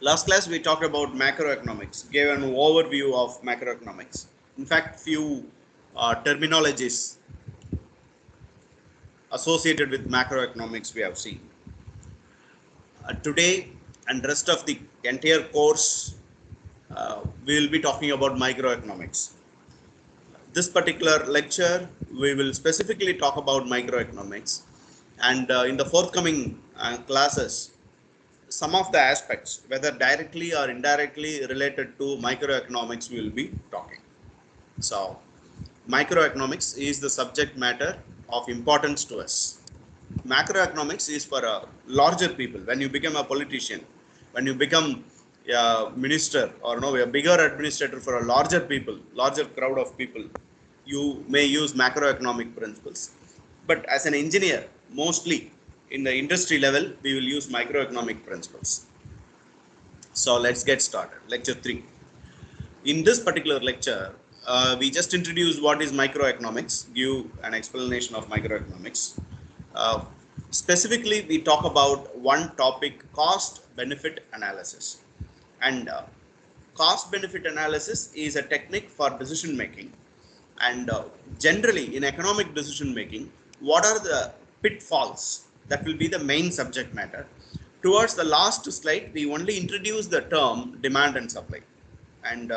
Last class we talked about macroeconomics, gave an overview of macroeconomics. In fact, few terminologies associated with macroeconomics we have seen. Today and rest of the entire course, we will be talking about microeconomics. This particular lecture, we will specifically talk about microeconomics, and in the forthcoming classes, some of the aspects, whether directly or indirectly related to microeconomics, we will be talking. So, microeconomics is the subject matter of importance to us. Macroeconomics is for larger people. When you become a politician, when you become a minister or no, a bigger administrator for a larger people, larger crowd of people, you may use macroeconomic principles. But as an engineer, mostly in the industry level, we will use microeconomic principles. So let's get started. Lecture 3. In this particular lecture, we just introduce what is microeconomics, give an explanation of microeconomics. Uh, Specifically, we talk about one topic, cost benefit analysis. And cost benefit analysis is a technique for decision making. And generally, in economic decision making, what are the pitfalls? That will be the main subject matter. Towards the last slide, we only introduce the term demand and supply. And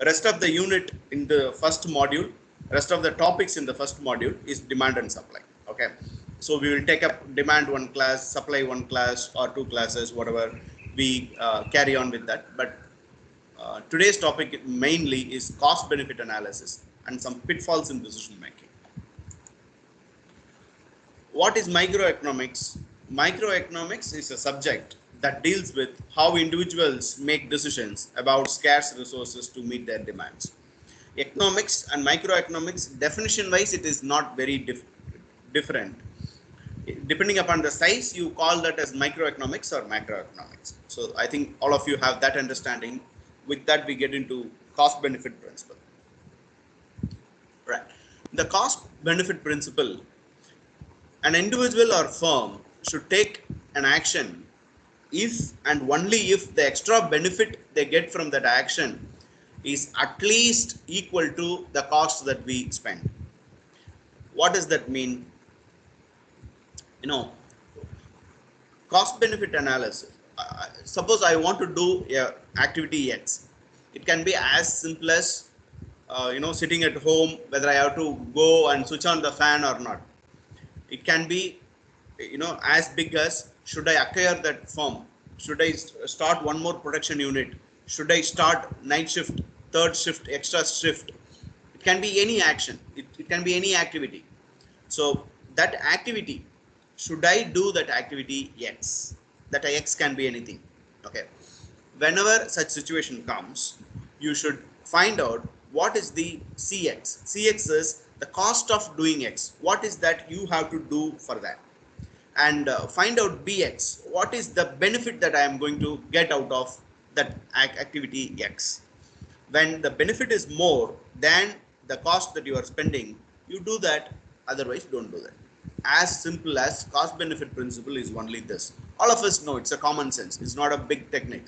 rest of the unit in the first module, rest of the topics in the first module is demand and supply. Okay. So we will take up demand one class, supply one class or two classes, whatever we carry on with that. But today's topic mainly is cost benefit analysis and some pitfalls in decision making. What is microeconomics? Microeconomics is a subject that deals with how individuals make decisions about scarce resources to meet their demands. Economics and microeconomics, definition wise, it is not very different. Depending upon the size, you call that as microeconomics or macroeconomics. So I think all of you have that understanding. With that, we get into cost benefit principle. Right. The cost benefit principle, an individual or firm should take an action if and only if the extra benefit they get from that action is at least equal to the cost that we spend. What does that mean? You know, cost benefit analysis. Suppose I want to do activity X. It can be as simple as sitting at home, whether I have to go and switch on the fan or not. It can be as big as, should I acquire that firm? Should I start one more production unit? Should I start night shift, third shift, extra shift? It can be any action. It can be any activity. So that activity, should I do that activity X? That X can be anything. Okay. Whenever such situation comes, you should find out what is the CX. CX is the cost of doing X. What is that you have to do for that? And find out BX. What is the benefit that I am going to get out of that activity X? When the benefit is more than the cost that you are spending, you do that. Otherwise, don't do that. As simple as cost benefit principle is only this. All of us know it's a common sense. It's not a big technique.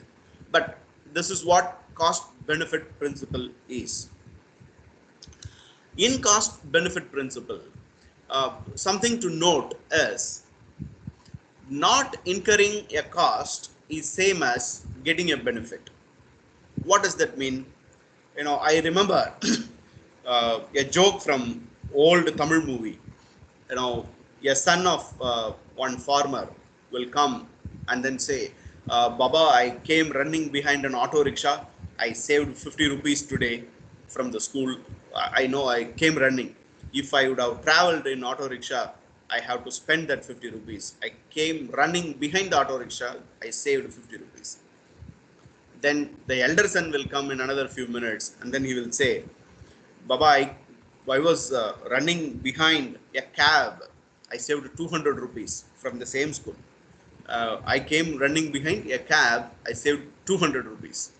But this is what cost benefit principle is. In cost benefit principle, something to note is not incurring a cost is same as getting a benefit. What does that mean? I remember a joke from old Tamil movie. A son of one farmer will come and then say, Baba, I came running behind an auto rickshaw. I saved 50 rupees today from the school. I know I came running. If I would have traveled in auto rickshaw, I have to spend that 50 rupees. I came running behind the auto rickshaw. I saved 50 rupees. Then the elder son will come in another few minutes and then he will say, Baba, I was running behind a cab. I saved 200 rupees from the same school. I came running behind a cab. I saved 200 rupees.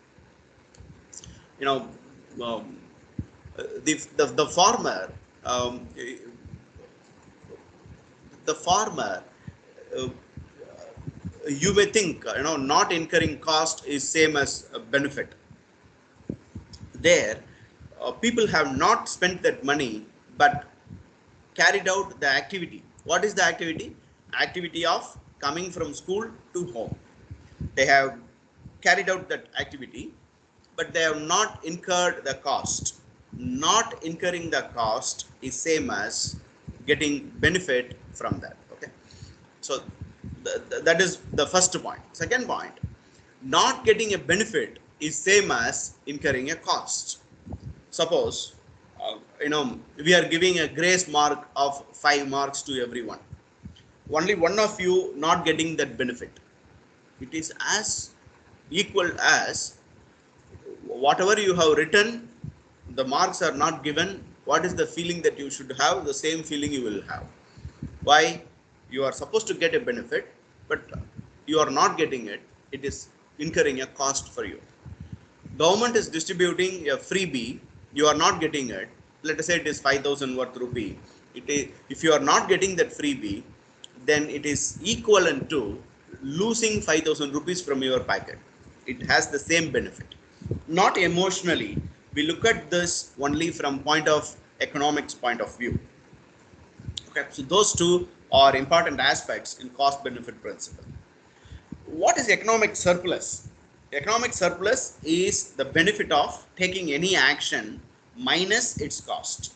The farmer, uh, you may think, not incurring cost is same as a benefit. There, people have not spent that money, but carried out the activity. What is the activity? Activity of coming from school to home. They have carried out that activity, but they have not incurred the cost. Not incurring the cost is same as getting benefit from that. Okay, so that is the first point. Second point, not getting a benefit is same as incurring a cost. Suppose we are giving a grace mark of 5 marks to everyone. Only one of you not getting that benefit. It is as equal as whatever you have written, the marks are not given. What is the feeling that you should have? The same feeling you will have. Why? You are supposed to get a benefit, but you are not getting it. It is incurring a cost for you. Government is distributing a freebie, you are not getting it. Let us say it is 5,000 worth rupee. It is, if you are not getting that freebie, then it is equivalent to losing 5,000 rupees from your pocket. It has the same benefit. Not emotionally, we look at this only from point of economics point of view. Okay, so those two are important aspects in cost benefit principle. What is economic surplus? Economic surplus is the benefit of taking any action minus its cost.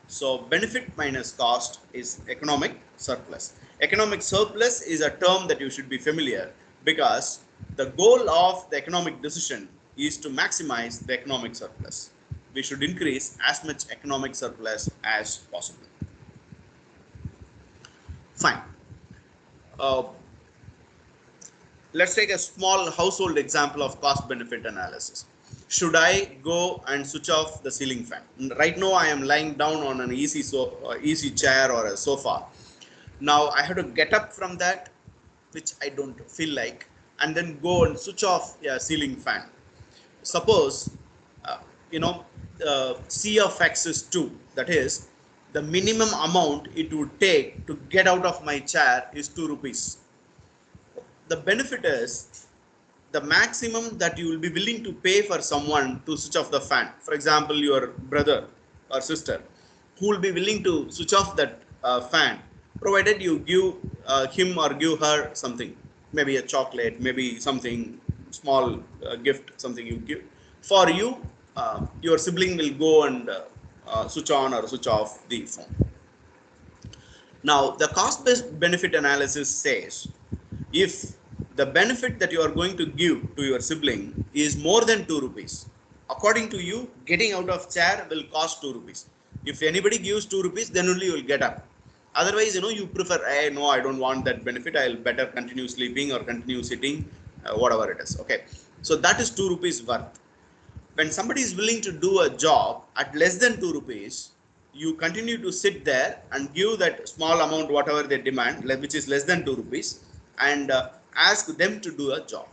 So benefit minus cost is economic surplus. Economic surplus is a term that you should be familiar, because the goal of the economic decision is to maximize the economic surplus. We should increase as much economic surplus as possible. Fine. Let's take a small household example of cost benefit analysis. Should I go and switch off the ceiling fan? Right now I am lying down on an easy chair or a sofa. Now I have to get up from that, which I don't feel like, and then go and switch off a ceiling fan. Suppose C of x is 2, that is the minimum amount it would take to get out of my chair is 2 rupees. The benefit is the maximum that you will be willing to pay for someone to switch off the fan. For example, your brother or sister, who will be willing to switch off that fan, provided you give him or give her something, maybe a chocolate, maybe something small gift, something you give. For you, your sibling will go and switch on or switch off the phone. Now, the cost-based benefit analysis says, if the benefit that you are going to give to your sibling is more than 2 rupees, according to you, getting out of chair will cost 2 rupees. If anybody gives 2 rupees, then only you will get up. Otherwise, you prefer, no, I don't want that benefit. I'll better continue sleeping or continue sitting, whatever it is. Okay. So that is 2 rupees worth. When somebody is willing to do a job at less than 2 rupees, you continue to sit there and give that small amount, whatever they demand, which is less than 2 rupees, and ask them to do a job.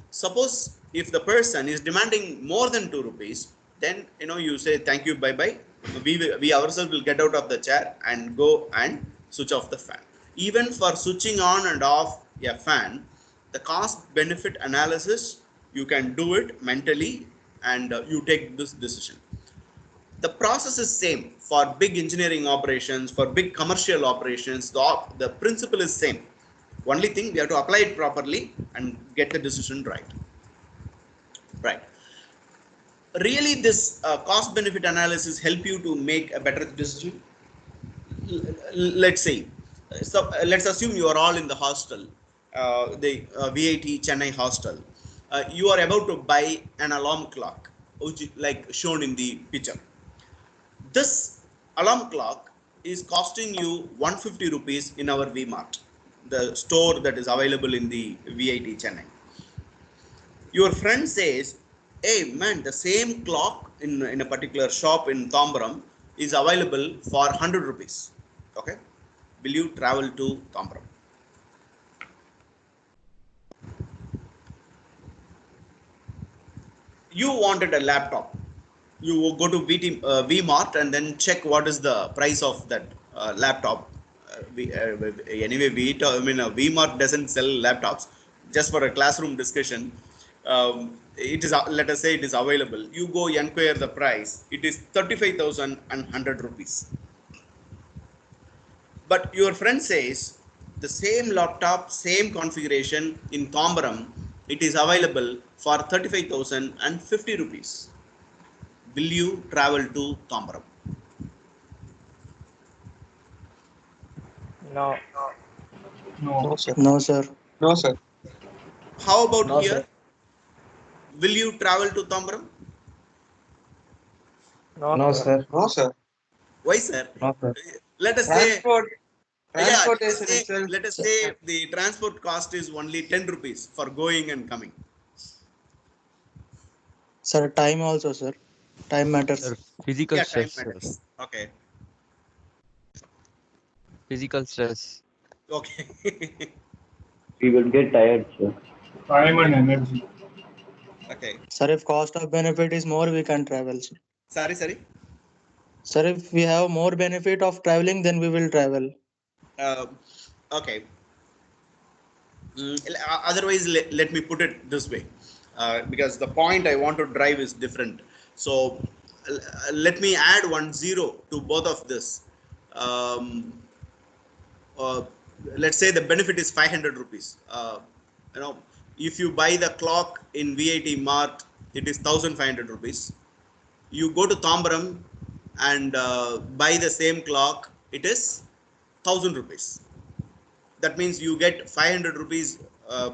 Suppose if the person is demanding more than 2 rupees, then you say thank you, bye bye. We ourselves will get out of the chair and go and switch off the fan. Even for switching on and off a fan, the cost benefit analysis, you can do it mentally, and you take this decision. The process is same for big engineering operations, for big commercial operations. The principle is same. Only thing, we have to apply it properly and get the decision right. Right. Really, this cost benefit analysis help you to make a better decision. Let's say, so let's assume you are all in the hostel, the VIT Chennai hostel. You are about to buy an alarm clock, which like shown in the picture. This alarm clock is costing you 150 rupees in our V-Mart, the store that is available in the VIT Chennai. Your friend says, hey man, the same clock in a particular shop in Tambaram is available for 100 rupees. Okay. Will you travel to Tambaram? You wanted a laptop. You go to V-Mart and then check what is the price of that laptop. Anyway, V-Mart doesn't sell laptops. just for a classroom discussion. It is, let us say it is available. You go inquire the price. It is 35,100 rupees. But your friend says the same laptop, same configuration in Tambaram, it is available for 35,050 rupees. Will you travel to Tambaram? No. No, sir. No, sir. No, sir. How about No, here? sir. Will you travel to Tambaram? No, No, sir. sir. No, sir. Why, sir? No, sir. Let us say, yeah, Transportation itself. let us Sir, say the transport cost is only 10 rupees for going and coming. sir, time also, sir. Time matters. Sir, physical Yeah, time stress, sir. matters. Okay. Physical stress. Okay. We will get tired, sir. Time and energy. Okay. Sir, if cost of benefit is more, we can travel, sir. Sorry. Sir, if we have more benefit of traveling, then we will travel. Uh, okay. Otherwise, let me put it this way, because the point I want to drive is different. So let me add 1 0 to both of this. Um, uh, let's say the benefit is 500 rupees. You know, if you buy the clock in VIT Mart, it is 1,500 rupees. You go to Tambaram and buy the same clock, it is 1,000 rupees. That means you get 500 rupees, uh,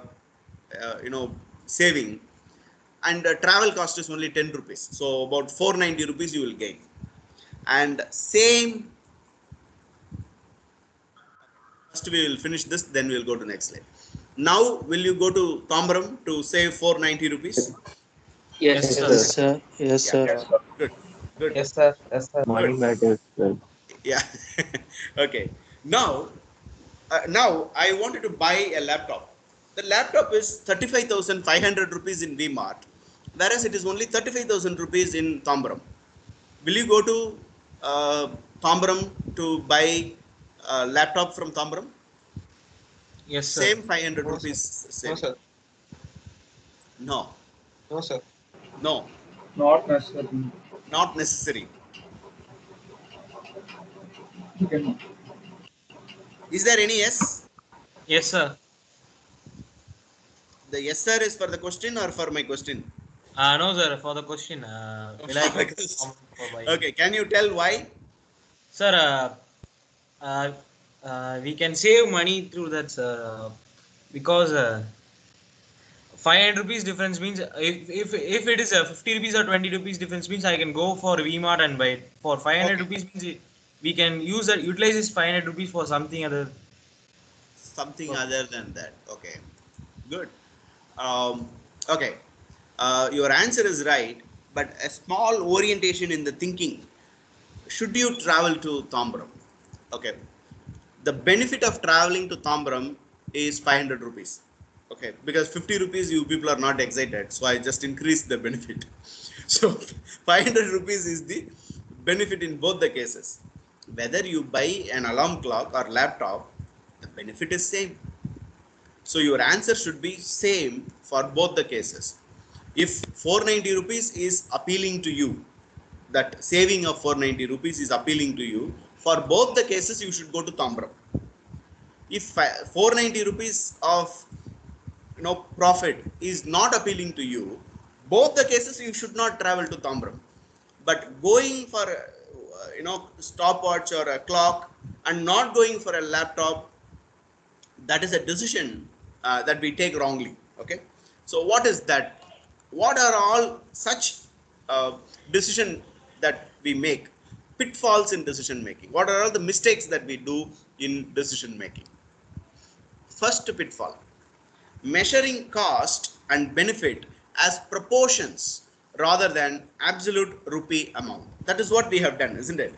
saving, and travel cost is only 10 rupees. So about 490 rupees you will gain. And same, first we will finish this, then we will go to next slide. Now, will you go to Tambaram to save 490 rupees? Yes, Yes, sir. Yes, sir. sir. Yes, Yeah, sir. Yes, sir. good, good, Yes, sir. Yes, sir. Money good. matters, sir. Yeah. Okay. Now, I wanted to buy a laptop. The laptop is 35,500 rupees in VMart, whereas it is only 35,000 rupees in Tambaram. Will you go to uh, Tambaram to buy a laptop from Tambaram? Yes, sir. Same 500 No, sir. rupees No, saving. sir. No, No, sir. no, Not necessarily. not necessary. Okay. Is there any yes? Yes, sir. The yes sir is for the question or for my question? No, sir. For the question, will I go to for buying? Okay, can you tell why? Sir, we can save money through that, sir. Because 500 rupees difference means if it is a 50 rupees or 20 rupees difference means I can go for VMart and buy it. For 500 Okay, rupees means we can utilize this 500 rupees for something other something purpose. other than that. Okay, good. Okay, your answer is right, but a small orientation in the thinking. Should you travel to Tambaram? Okay, the benefit of traveling to Tambaram is 500 rupees. Okay, because 50 rupees you people are not excited, so I just increased the benefit. So 500 rupees is the benefit in both the cases. Whether you buy an alarm clock or laptop, the benefit is same. So your answer should be same for both the cases. If 490 rupees is appealing to you, that saving of 490 rupees is appealing to you, for both the cases you should go to Tambaram. If 490 rupees of profit is not appealing to you, both the cases you should not travel to Tambaram. But going for stopwatch or a clock and not going for a laptop, that is a decision that we take wrongly. Okay, so what is that? What are all such uh, decision that we make, pitfalls in decision making? What are all the mistakes that we do in decision making? First pitfall: measuring cost and benefit as proportions rather than absolute rupee amount. That is what we have done, isn't it?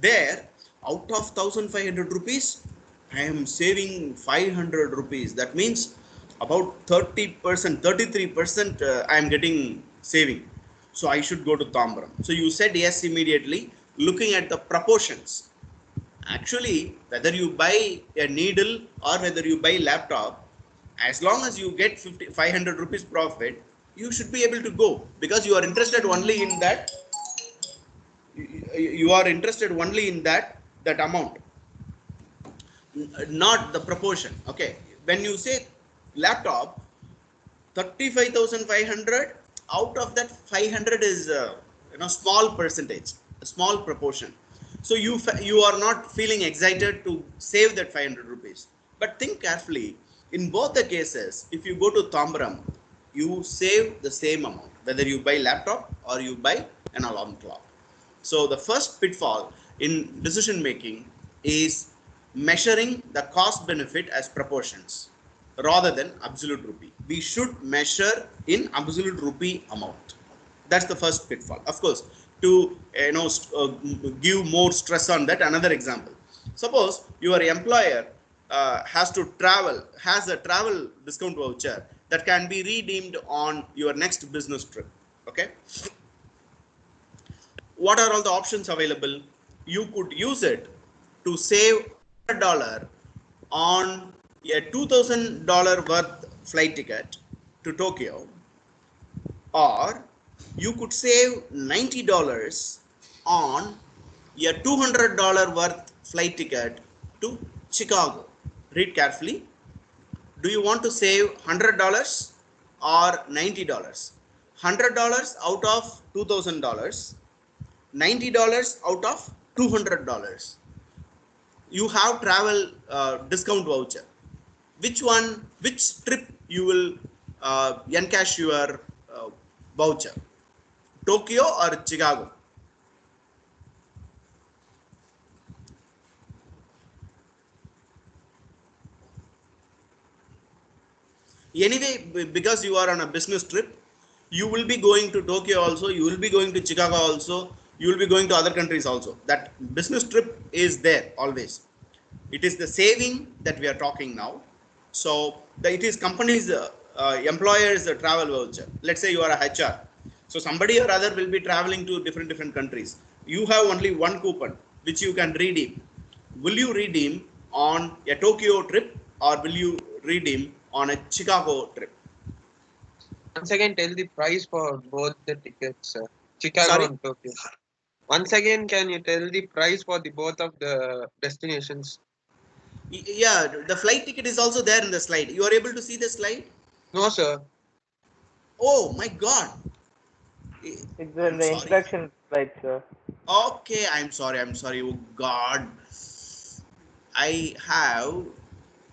There, out of 1,500 rupees, I am saving 500 rupees. That means about 30%, 33% I am getting saving. So I should go to Tambaram. So you said yes immediately, looking at the proportions. Actually, whether you buy a needle or whether you buy laptop, as long as you get 500 rupees profit, you should be able to go, because you are interested only in that. You are interested only in that amount, not the proportion. Okay, when you say laptop, 35,500, out of that 500 is small percentage, a small proportion. So you are not feeling excited to save that 500 rupees. But think carefully, in both the cases, if you go to Tambram, you save the same amount whether you buy laptop or you buy an alarm clock. So the first pitfall in decision making is measuring the cost benefit as proportions rather than absolute rupee. We should measure in absolute rupee amount. That's the first pitfall. Of course, to give more stress on that, another example. Suppose your employer has a travel discount voucher that can be redeemed on your next business trip. Okay, what are all the options available? You could use it to save $100 on a $2,000 worth flight ticket to Tokyo, or you could save $90 on a $200 worth flight ticket to Chicago. Read carefully. Do you want to save $100 or $90? $100 out of $2,000, $90 out of $200. You have travel discount voucher. Which trip you will encash your voucher? Tokyo or Chicago? Anyway, because you are on a business trip, you will be going to Tokyo also, you will be going to Chicago also, you will be going to other countries also. That business trip is there always. It is the saving that we are talking now. So it is companies, employers travel voucher. Let's say you are a HR. So somebody or other will be traveling to different countries. You have only one coupon which you can redeem. Will you redeem on a Tokyo trip or will you redeem on a Chicago trip? Once again, tell the price for both the tickets, Chicago Sorry? and Tokyo. Once again, can you tell the price for the both of the destinations? Yeah, the flight ticket is also there in the slide. You are able to see the slide? No, sir. Oh my God. It's in I'm the sorry. introduction slide, sir. Okay, I'm sorry. Oh God. I have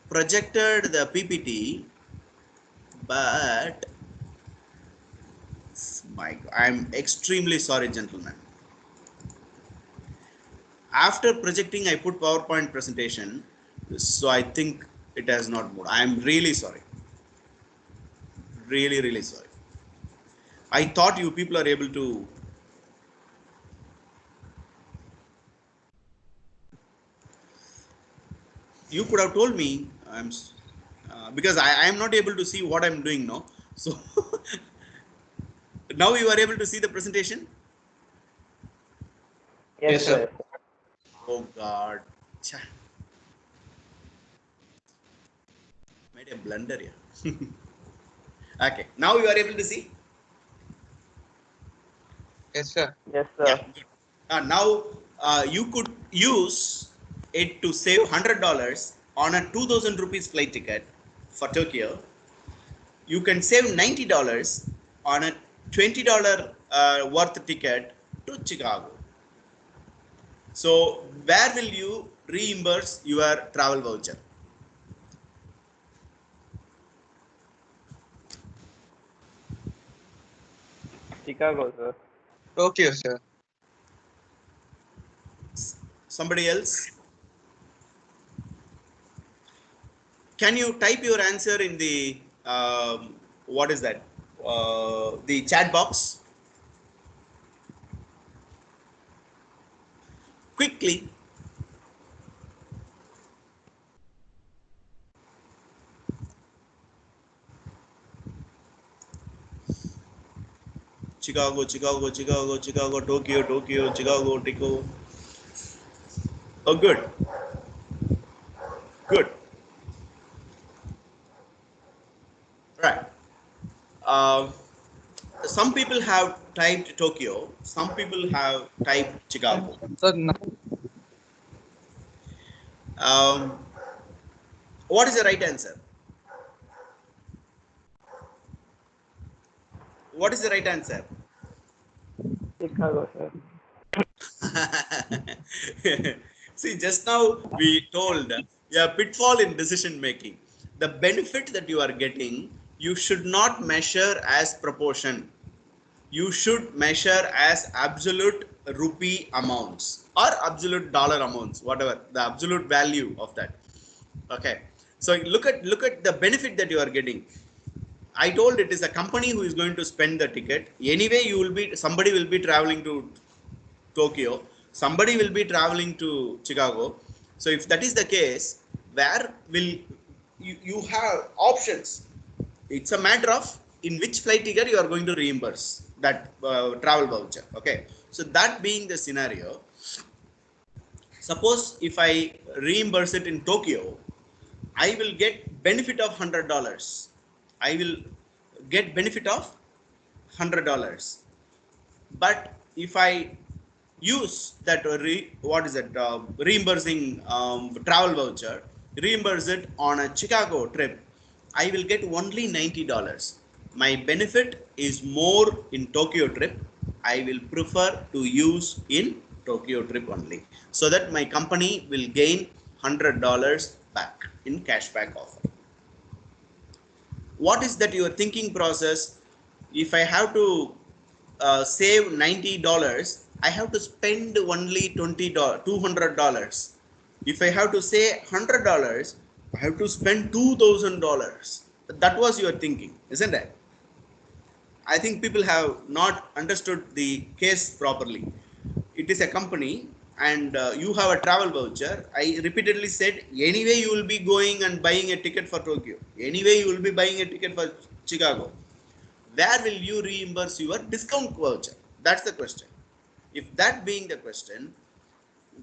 projected the PPT, but I'm extremely sorry, gentlemen. After projecting, I put PowerPoint presentation, so I think it has not moved. I'm really sorry. Really sorry. I thought you people are able to. You could have told me. Because I am not able to see what I'm doing now. So now you are able to see the presentation. Yes, sir. Oh God. Cha. Made a blunder here. Okay. Now you are able to see. Yes, sir. Yes, Yeah. sir. Good. Now you could use it to save $100 on a 2,000 rupees flight ticket for Tokyo. You can save $90 on a $20 worth ticket to Chicago. So where will you reimburse your travel voucher? Chicago, sir. Tokyo, sir. Somebody else? Can you type your answer in the what is that? The chat box quickly. Chicago, Tokyo, Chicago, Tokyo. Oh, good. some people have typed Tokyo, some people have typed Chicago. Sir, Um, what is the right answer? What is the right answer? Chicago, sir. See, just now we told a pitfall in decision making. The benefit that you are getting, you should not measure as proportion. You should measure as absolute rupee amounts or absolute dollar amounts, whatever the absolute value of that. Okay. So look at the benefit that you are getting. I told it is a company who is going to spend the ticket. Anyway, somebody will be traveling to Tokyo, somebody will be traveling to Chicago. So if that is the case, where will you have options? It's a matter of in which flight ticket you are going to reimburse that travel voucher. Okay. So that being the scenario, suppose if I reimburse it in Tokyo, I will get benefit of $100. I will get benefit of $100. But if I use that what is it reimbursing travel voucher, reimburse it on a Chicago trip, I will get only $90. My benefit is more in Tokyo trip. I will prefer to use in Tokyo trip only, so that my company will gain $100 back in cashback offer. What is that your thinking process? If I have to save $90, I have to spend only $200. If I have to say $100, I have to spend $2,000. That was your thinking, isn't it? I think people have not understood the case properly. It is a company and you have a travel voucher. I repeatedly said, anyway, you will be going and buying a ticket for Tokyo. Anyway, you will be buying a ticket for Chicago. Where will you reimburse your discount voucher? That's the question. If that being the question,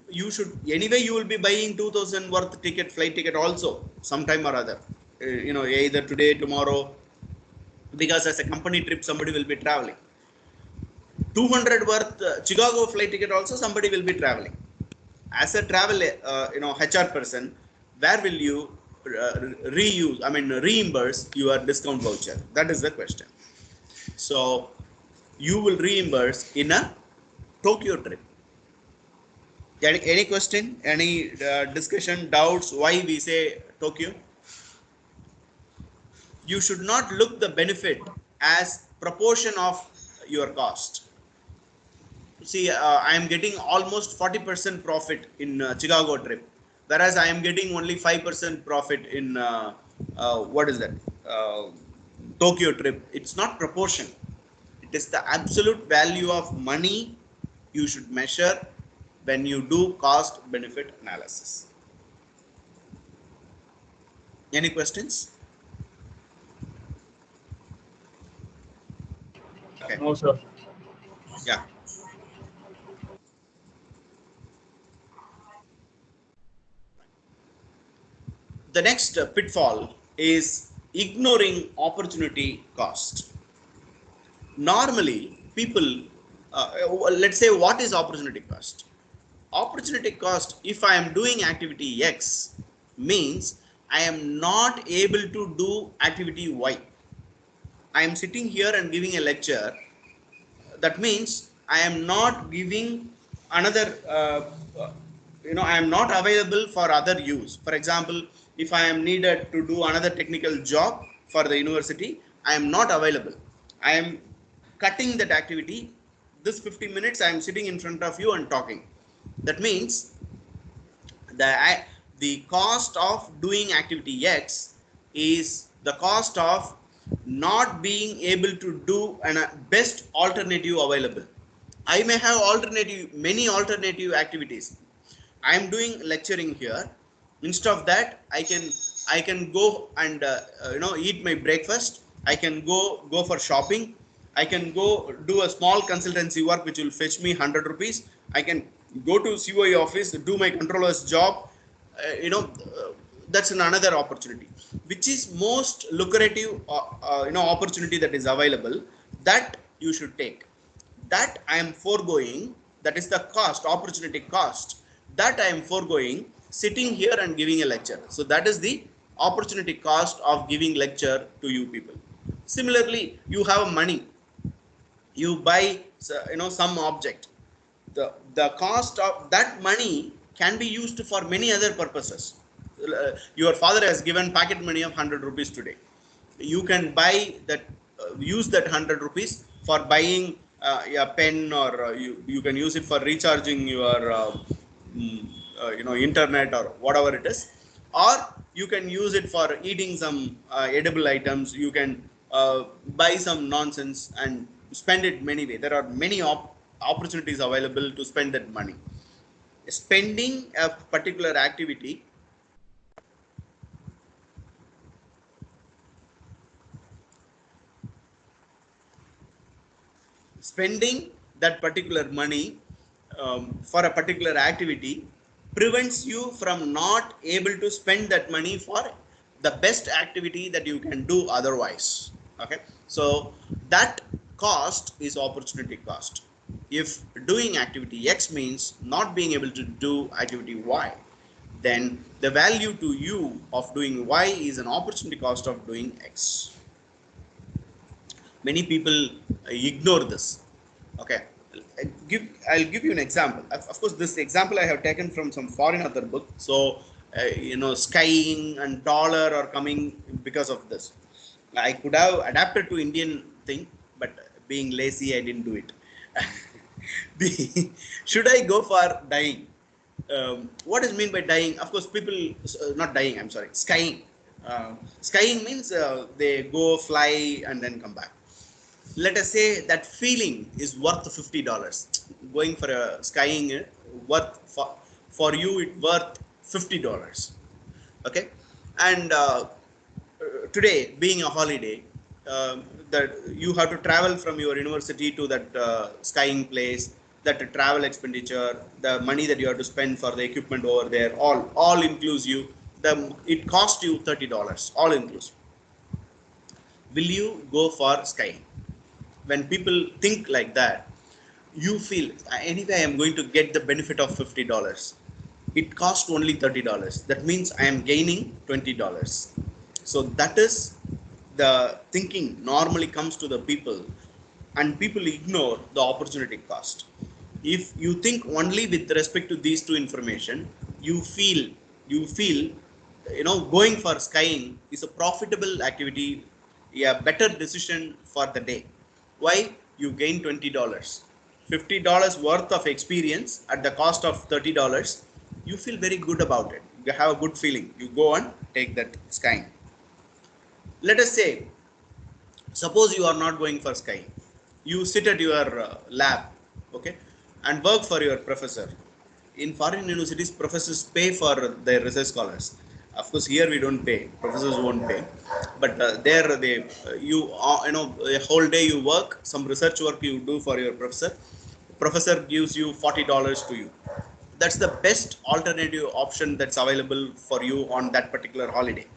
you should, anyway, you will be buying 2000 worth ticket, flight ticket also, sometime or other. Either today, tomorrow, because as a company trip, somebody will be traveling. 200 worth Chicago flight ticket also somebody will be traveling. As a travel HR person, where will you reimburse your discount voucher? That is the question. So you will reimburse in a Tokyo trip. Any question, any discussion, doubts why we say Tokyo? You should not look the benefit as proportion of your cost. See, I am getting almost 40% profit in Chicago trip, whereas I am getting only 5% profit in what is that Tokyo trip. It's not proportion. It is the absolute value of money you should measure when you do cost benefit analysis. Any questions? Okay. no, sir. Yeah. The next pitfall is ignoring opportunity cost. Normally, people, let's say, what is opportunity cost? Opportunity cost, if I am doing activity X, means I am not able to do activity Y. I am sitting here and giving a lecture. That means I am not giving another, I am not available for other use. For example, if I am needed to do another technical job for the university, I am not available. I am cutting that activity. This 50 minutes I am sitting in front of you and talking. That means the cost of doing activity X is the cost of not being able to do a best alternative available. I may have many alternative activities. I am doing lecturing here. Instead of that, I can go and eat my breakfast. I can go for shopping. I can go do a small consultancy work which will fetch me 100 rupees. I can go to COE office, do my controller's job. that's another opportunity. Which is most lucrative opportunity that is available, that you should take. That I am foregoing, that is the cost, opportunity cost, that I am foregoing sitting here and giving a lecture. So that is the opportunity cost of giving lecture to you people. Similarly, you have money, you buy some object. The cost of that money can be used for many other purposes. Your father has given pocket money of 100 rupees today. You can buy that, use that 100 rupees for buying a pen, or you can use it for recharging your internet or whatever it is, or you can use it for eating some edible items. You can buy some nonsense and spend it many ways. There are many opportunities available to spend that money. Spending a particular activity, spending that particular money for a particular activity prevents you from not able to spend that money for the best activity that you can do otherwise. Okay, so that cost is opportunity cost. If doing activity X means not being able to do activity Y, then the value to you of doing Y is an opportunity cost of doing X. Many people ignore this. Okay, I'll give you an example. Of course, this example I have taken from some foreign author book. So skiing and dollar are coming because of this. I could have adapted to Indian thing, but being lazy, I didn't do it. Should I go for dying? What is mean by dying? Of course, people not dying, I'm sorry, skiing. Skiing means they go fly and then come back. Let us say that feeling is worth $50. Going for a skiing worth for you it worth $50. Okay, and today being a holiday, that you have to travel from your university to that skiing place, that travel expenditure, the money that you have to spend for the equipment over there, all inclusive, it cost you $30, all inclusive. Will you go for skiing? When people think like that, you feel anyway I am going to get the benefit of $50. It cost only $30. That means I am gaining $20. So that is the thinking normally comes to the people, and people ignore the opportunity cost. If you think only with respect to these two information, you feel going for skiing is a profitable activity, a better decision for the day. Why? You gain $20, $50 worth of experience at the cost of $30. You feel very good about it, you have a good feeling, you go and take that skiing. Let us say, suppose you are not going for skiing, you sit at your lab, okay, and work for your professor. In foreign universities, professors pay for their research scholars. Of course, here we don't pay, professors won't pay, but there they a whole day you work, some research work you do for your professor. Professor gives you $40 to you. That's the best alternative option that's available for you on that particular holiday.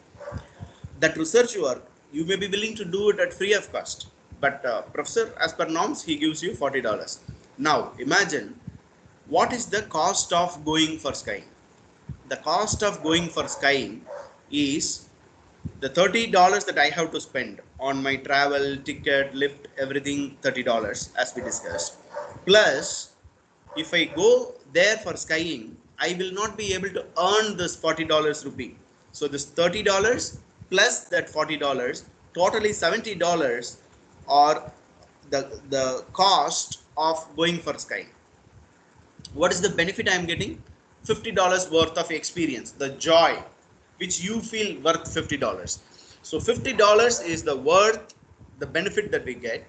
That research work you may be willing to do it at free of cost, but professor, as per norms, he gives you $40. Now imagine what is the cost of going for skiing. The cost of going for skiing is the $30 that I have to spend on my travel, ticket, lift, everything, $30 as we discussed. Plus, if I go there for skiing, I will not be able to earn this $40 rupee. So this $30 plus that $40, totally $70 are the cost of going for skiing. What is the benefit I am getting? $50 worth of experience, the joy which you feel worth $50. So $50 is the worth, the benefit that we get.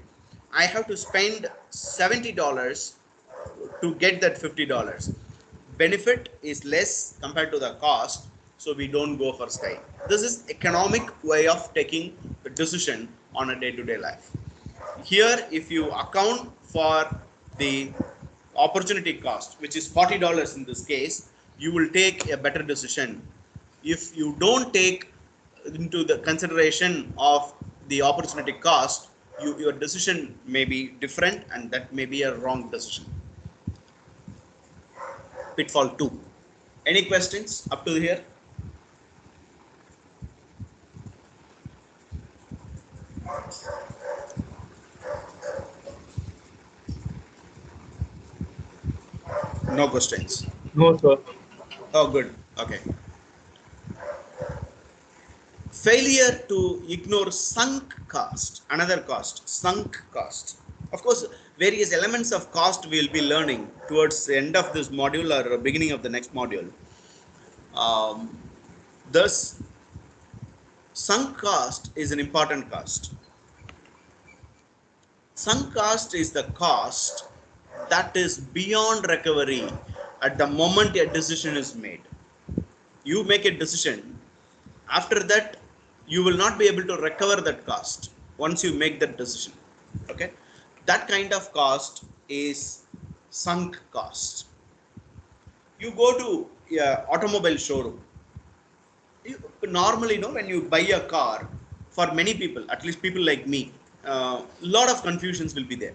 I have to spend $70 to get that $50. Benefit is less compared to the cost, so we don't go for skiing. This is economic way of taking the decision on a day-to-day life. Here, if you account for the opportunity cost, which is $40 in this case, you will take a better decision If you don't take into the consideration of the opportunity cost, your decision may be different, and that may be a wrong decision. Pitfall 2. Any questions up to here? No questions. No, sir. Oh, good. Okay. Failure to ignore sunk cost, another cost, sunk cost. Of course, various elements of cost we'll be learning towards the end of this module or beginning of the next module. Thus, sunk cost is an important cost. Sunk cost is the cost that is beyond recovery at the moment a decision is made. You make a decision, after that you will not be able to recover that cost once you make that decision. Okay, that kind of cost is sunk cost. You go to automobile showroom. You normally know when you buy a car, for many people, at least people like me, lot of confusions will be there,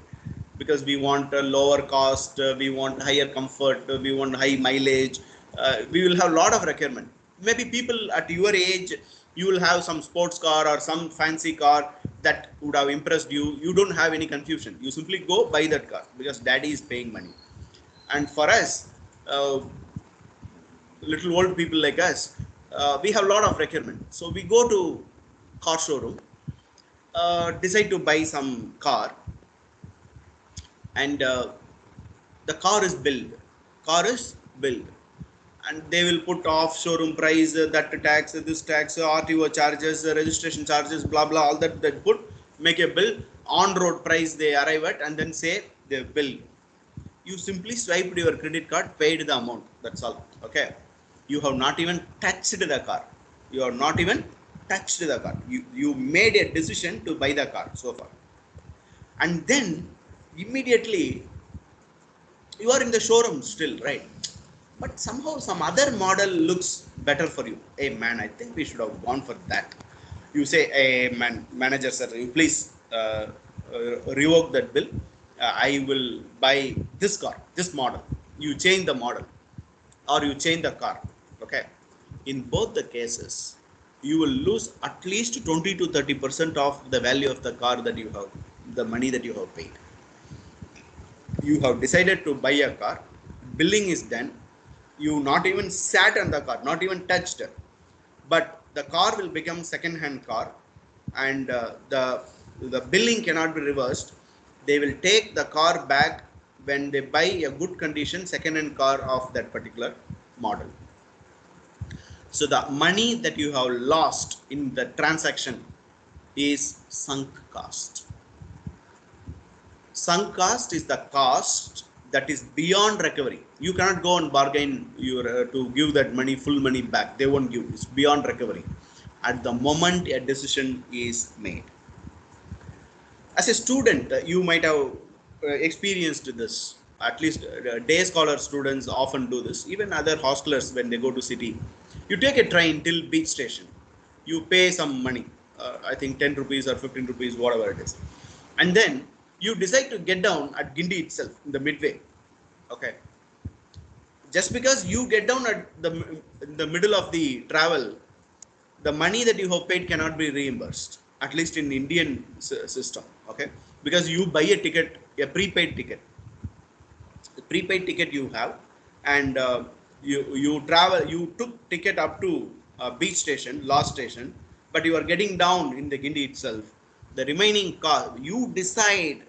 because we want a lower cost, we want higher comfort, we want high mileage, we will have a lot of requirement. Maybe people at your age, you will have some sports car or some fancy car that would have impressed you. You don't have any confusion, you simply go buy that car because daddy is paying money. And for us, little old people like us, we have a lot of requirement. So we go to car showroom, decide to buy some car, and the car is billed. Car is billed, and they will put off showroom price, that tax, this tax, RTO charges, registration charges, blah blah, all that they put, make a bill. On road price they arrive at, and then say they bill. You simply swiped your credit card, paid the amount. That's all. Okay. You have not even touched the car. You have not even touched the car. You made a decision to buy the car so far. And then immediately you are in the showroom still, right? But somehow some other model looks better for you. Hey man, I think we should have gone for that. You say, hey man, manager sir, you please revoke that bill. I will buy this car, this model. You change the model, or you change the car. Okay. In both the cases, you will lose at least 20 to 30% of the value of the car that you have, the money that you have paid. You have decided to buy a car, billing is done, you not even sat on the car, not even touched it, but the car will become second hand car, and the billing cannot be reversed. They will take the car back when they buy a good condition second hand car of that particular model. So the money that you have lost in the transaction is sunk cost. Sunk cost is the cost that is beyond recovery. You cannot go and bargain to give that money, full money back. They won't give. It's beyond recovery at the moment a decision is made. As a student, you might have experienced this. At least day scholar students often do this. Even other hostelers, when they go to city, you take a train till beach station. You pay some money, I think 10 rupees or 15 rupees, whatever it is. And then you decide to get down at Gindi itself in the midway. Okay. Just because you get down at in the middle of the travel, the money that you have paid cannot be reimbursed, at least in Indian system. Okay. Because you buy a ticket, a prepaid ticket. The prepaid ticket you have, and you travel, you took ticket up to beach station, last station, but you are getting down in the Gindi itself. The remaining car, you decide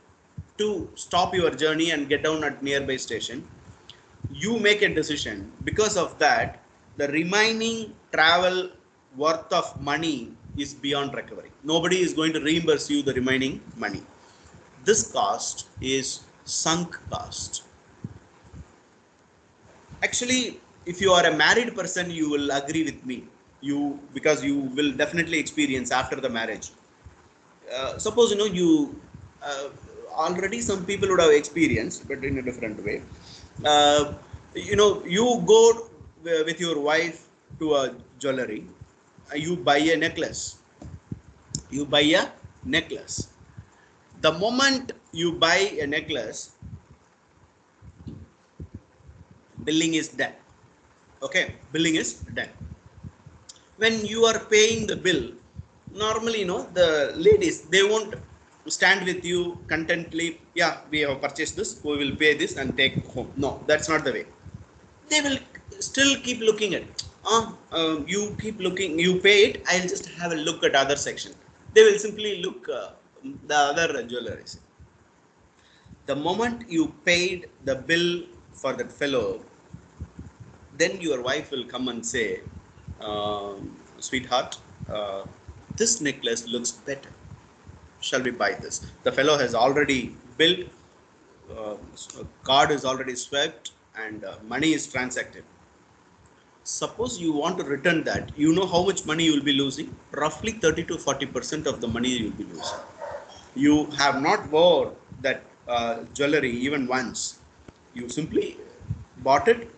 to stop your journey and get down at nearby station. You make a decision. Because of that, the remaining travel worth of money is beyond recovery. Nobody is going to reimburse you the remaining money. This cost is sunk cost. Actually, if you are a married person, you will agree with me, because you will definitely experience after the marriage. Suppose you uh, already, some people would have experienced, but in a different way. uh, you go with your wife to a jewelry, you buy a necklace. You buy a necklace. The moment you buy a necklace, billing is done. Okay, billing is done. When you are paying the bill, normally, the ladies, they won't stand with you contently. Yeah, we have purchased this, we will pay this and take home. No, that's not the way. They will still keep looking at it. You keep looking, you pay it, I'll just have a look at other section. They will simply look the other jewelries. The moment you paid the bill for that fellow, then your wife will come and say, sweetheart, this necklace looks better. Shall we buy this? The fellow has already billed, card is already swiped, and money is transacted. Suppose you want to return that, you know how much money you will be losing? Roughly 30 to 40% of the money you will be losing. You have not wore that jewelry even once. You simply bought it,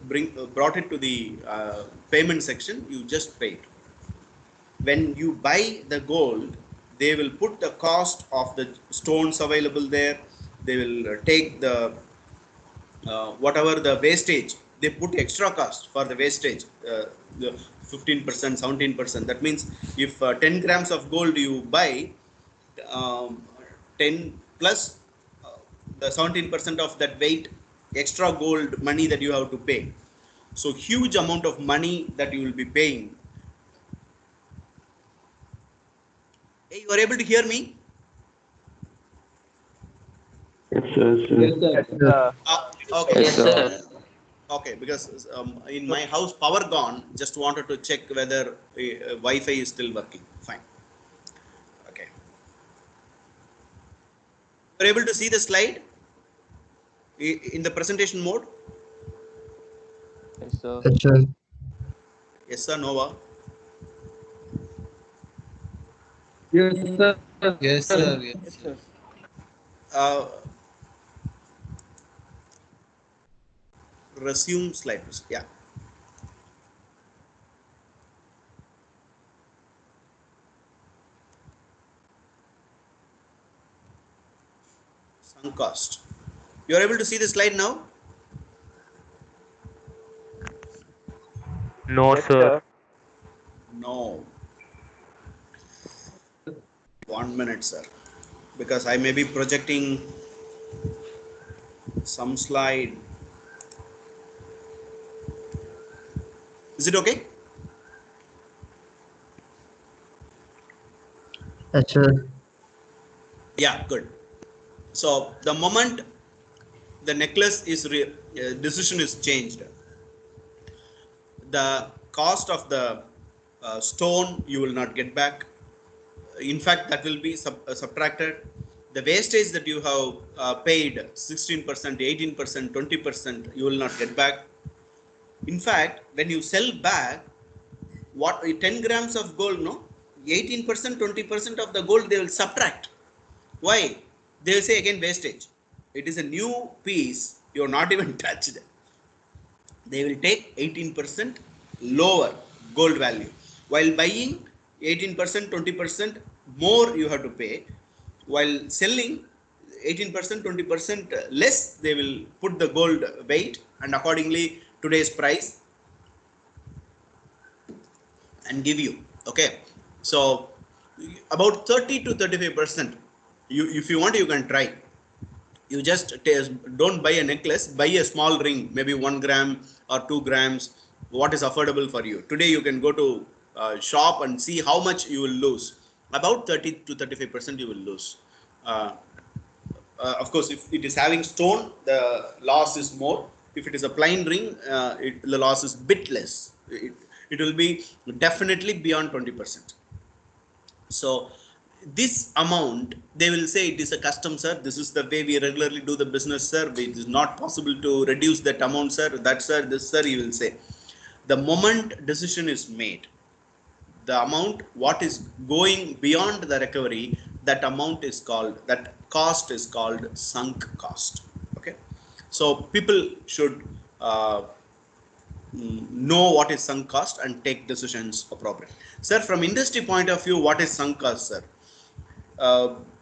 brought it to the payment section, you just paid. When you buy the gold, they will put the cost of the stones available there. They will take the whatever the wastage, they put extra cost for the wastage, the 15%, 17%. That means if 10 grams of gold you buy, 10 plus the 17% of that weight extra gold money that you have to pay. So huge amount of money that you will be paying. Hey, you are able to hear me? Yes, sir. Yes, Yes, sir. sir. Okay. Yes, sir. Okay, because in my house power gone, just wanted to check whether Wi-Fi is still working. Fine. Okay. You're able to see the slide in the presentation mode? Yes, sir. Yes, sir. Yes, sir, Nova. Yes, sir. Yes, sir. Yes, Yes, sir. sir. Uh, Resume slide. Yeah. Sunk cost. You're able to see the slide now? No, Yes, sir. sir. No. 1 minute, sir. Because I may be projecting some slide. Is it okay? Yes, sir. Yeah, good. So the moment the necklace is decision is changed, the cost of the stone you will not get back. In fact, that will be subtracted. The wastage that you have paid 16%, 18%, 20%, you will not get back. In fact, when you sell back, what 10 grams of gold, no, 18%, 20% of the gold they will subtract. Why? They will say again wastage. It is a new piece, you are not even touched. They will take 18% lower gold value. While buying 18%, 20% more you have to pay. While selling 18%, 20% less, they will put the gold weight and accordingly today's price and give you. Okay. So about 30 to 35%, you if you want you can try. You just don't buy a necklace, buy a small ring, maybe 1 gram or 2 grams, what is affordable for you. Today you can go to shop and see how much you will lose. About 30 to 35% you will lose. uh, of course, if it is having stone, the loss is more. If it is a plain ring, the loss is bit less. It will be definitely beyond 20%. So this amount, they will say it is a custom, sir. This is the way we regularly do the business, sir. It is not possible to reduce that amount, sir. That, sir, this, sir, you will say. The moment decision is made, the amount what is going beyond the recovery, that amount is called, that cost is called sunk cost. Okay. So people should know what is sunk cost and take decisions appropriate. Sir, from industry point of view, what is sunk cost, sir?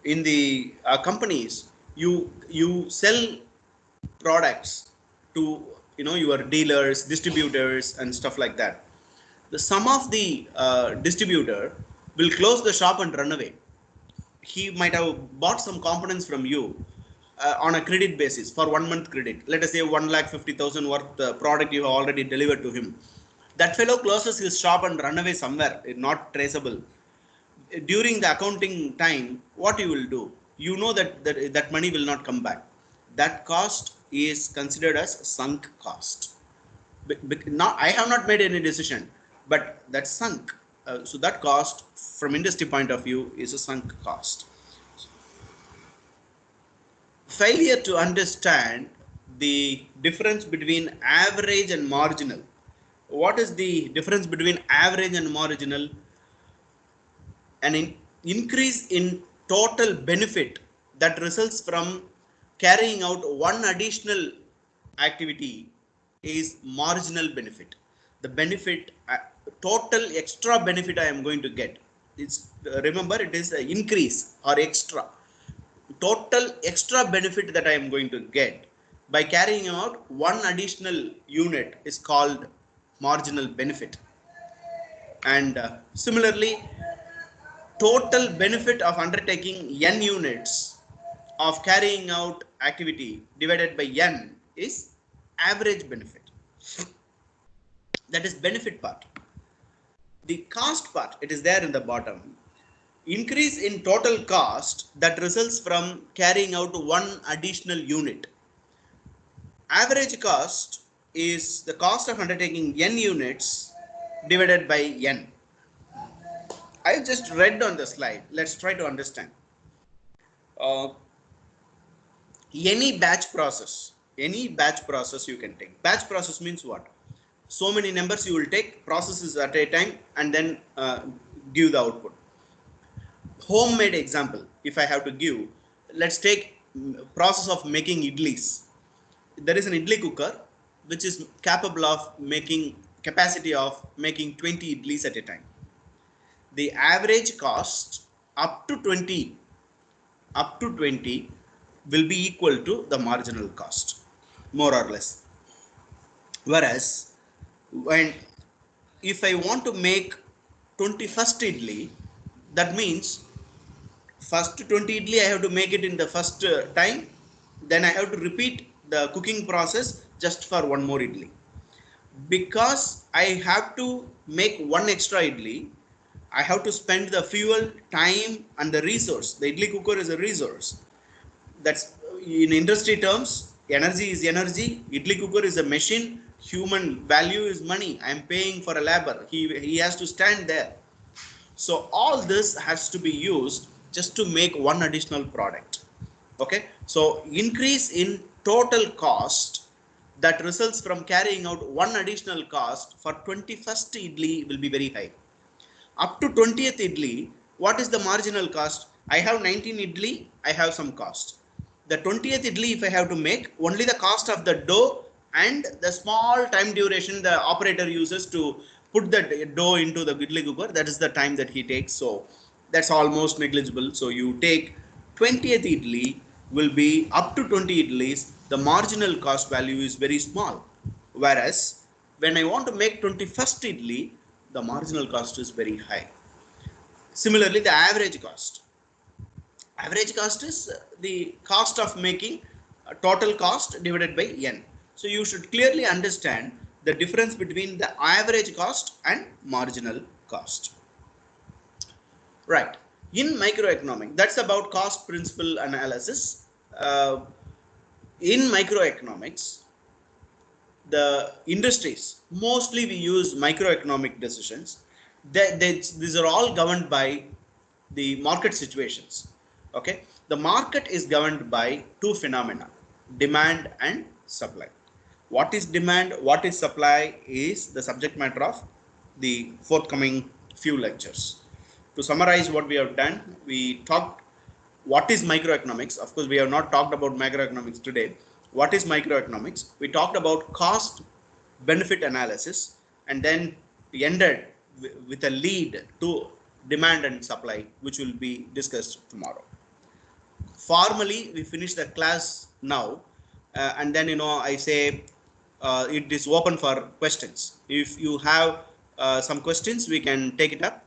In the companies, you sell products to your dealers, distributors, and stuff like that. The some of the distributor will close the shop and run away. He might have bought some components from you on a credit basis for 1 month credit. Let us say 1,50,000 worth product you have already delivered to him. That fellow closes his shop and run away somewhere, not traceable. During the accounting time, what you will do? You know that money will not come back. That cost is considered as sunk cost. Now I have not made any decision, but that's sunk. So that cost, from industry point of view, is a sunk cost. Failure to understand the difference between average and marginal. What is the difference between average and marginal? An increase in total benefit that results from carrying out one additional activity is marginal benefit. The benefit, total extra benefit I am going to get, it's remember, it is an increase or extra. Total extra benefit that I am going to get by carrying out one additional unit is called marginal benefit. And similarly, total benefit of undertaking n units of carrying out activity divided by n is average benefit. That is benefit part. The cost part, it is there in the bottom. Increase in total cost that results from carrying out one additional unit. Average cost is the cost of undertaking n units divided by n. I just read on the slide. Let's try to understand. Uh, any batch process you can take. Batch process means what? So many numbers you will take, processes at a time, and then give the output. Homemade example, if I have to give, let's take process of making idlis. There is an idli cooker which is capable of making capacity of making 20 idlis at a time. The average cost up to 20 will be equal to the marginal cost, more or less. Whereas when if I want to make 21st idli, that means first 20 idli I have to make it in the first time, then I have to repeat the cooking process just for one more idli. Because I have to make one extra idli, I have to spend the fuel, time, and the resource. The idli cooker is a resource. That's in industry terms, energy is energy. Idli cooker is a machine. Human value is money. I am paying for a labor. He has to stand there. So all this has to be used just to make one additional product. Okay. So increase in total cost that results from carrying out one additional cost for 21st idli will be very high. Up to 20th idli, what is the marginal cost? I have 19 idli, I have some cost. The 20th idli, if I have to make, only the cost of the dough and the small time duration the operator uses to put the dough into the idli cooker, that is the time that he takes. So that's almost negligible. So you take 20th idli will be up to 20 idlis, the marginal cost value is very small. Whereas when I want to make 21st idli, the marginal cost is very high. Similarly, the average cost. Average cost is the cost of making total cost divided by n. So you should clearly understand the difference between the average cost and marginal cost. Right. In microeconomics, that's about cost principle analysis. In microeconomics, the industries, mostly we use microeconomic decisions. These are all governed by the market situations. Okay, the market is governed by two phenomena, demand and supply. What is demand, what is supply is the subject matter of the forthcoming few lectures. To summarize what we have done, we talked what is microeconomics. Of course, we have not talked about macroeconomics today. What is microeconomics? We talked about cost benefit analysis, and then ended with a lead to demand and supply, which will be discussed tomorrow. Formally, we finish the class now, and then I say it is open for questions. If you have some questions, we can take it up.